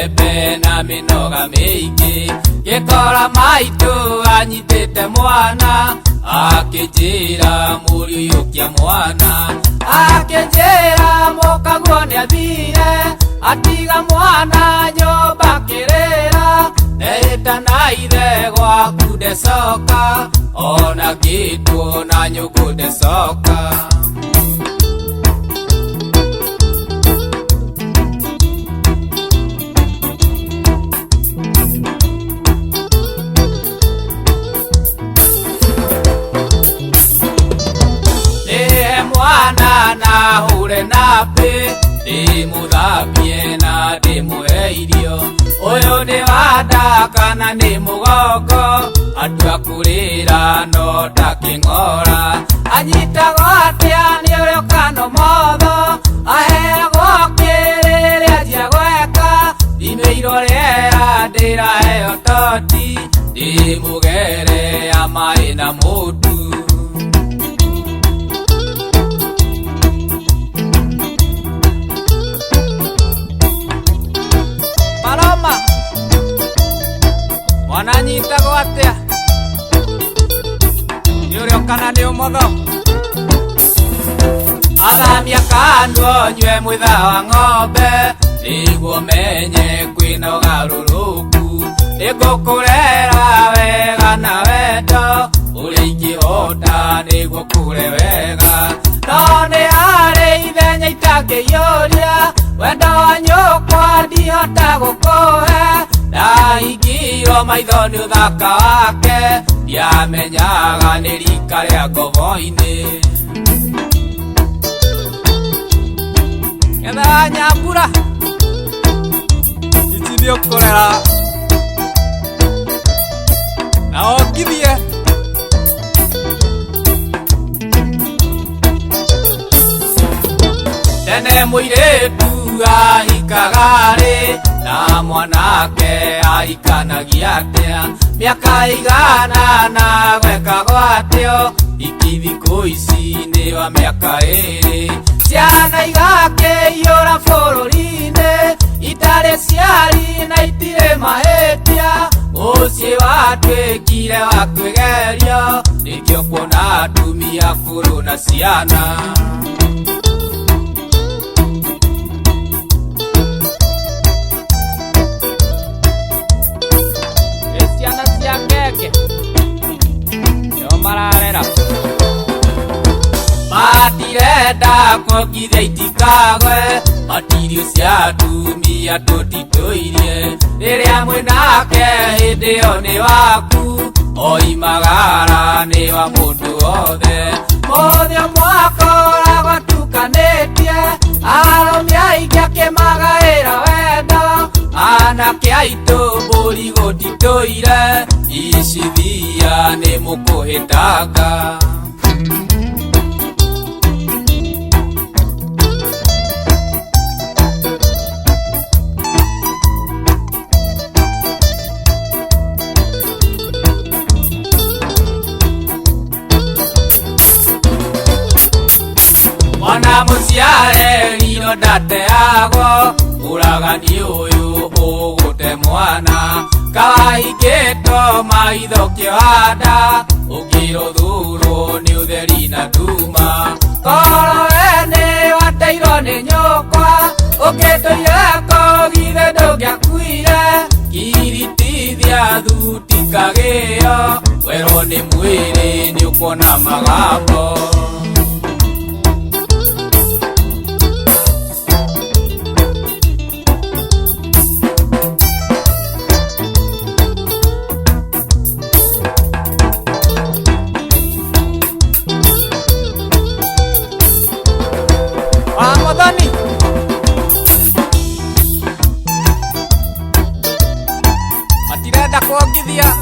mbembe na mĩnoga mĩingĩ, ngĩkora maitũ anyitĩte mwana, akĩnjĩra mũriũkia mwana, akĩnjĩra mũkaguo nĩathire, atiga mwana nyũmba kĩrĩra, nehĩta na ithe gwaku ndecoka, ona ngĩtwo na nyũkũ ndecoka. Na hure napi ndĩmũthambie na ndĩmũhe irio, ũyũ nĩ wanda kana nĩ mũgongo, atua kũrĩra no ta kĩng'ora, anyitagwo atĩa nĩ ũrĩa ũkanomotho, aheagwo kĩrĩrĩa njia gweka, imĩirwo rĩera ndĩraheo toti, ndĩmũgere ya maĩ na mũtu. Mwana nyitagwo atĩa nĩ ũrĩa kana nĩ ũmotho, athamia kanua nyue mwĩtha wa ng'ombe, nĩguo menye kwĩna ũgarũrũku, nĩngũkũrera wega na wendo, ũrĩa ingĩhota nĩguo kũre wega, no nĩ harĩ ithenya itangĩiyũria, wendo wa nyũkwa ndihota gũkũhe, ndahingirwo maitho nĩ ũthaka wake, ndiamenyaga nĩ rika rĩa ngobo-inĩ. Getha Nyambura ici nĩ ũkũrera na ongithie, tene mũirĩtu ahikaga rĩ, na mwanake ahikanagia atĩa, mĩaka igana na gwekagwo atĩo, iki thikũ ici nĩ wa mĩaka ĩrĩ, ciana igakĩiyũra bũrũri-inĩ, itarĩ ciari na itirĩ mahĩtia, mũciĩ watuĩkire wa kwĩgerio, nĩkĩo kuona atumia akũrũ na ciana. Matirenda kuongithia itikagwe, matirio cia atumia tũtitũirie, rĩrĩa mwĩnake hĩndĩ ĩyo nĩ waku, oimagara nĩ wa mũndũ wothe, mũthĩ mwakoragwo tukanĩtie, arũme aingĩ akĩmagaĩra wendo, anake aitũ mbũri gũtitũire, ici thia nĩ mũkũhĩtanga. Mwana mũciare rino ndateagwo, mũragani ũyũ ũgũte mwana, kawahingĩtwo maitho kĩwanda, ũngĩrũthũrwo nĩ ũtheri na nduma, korwo we nĩ wateirwo nĩ nyũkwa, ũngĩtũire kũgithe ndũngĩakuire, kiritithia thuti kagĩo, werwo nĩ mwĩrĩ nĩ ũkuona magambo. Matirenda kuongithia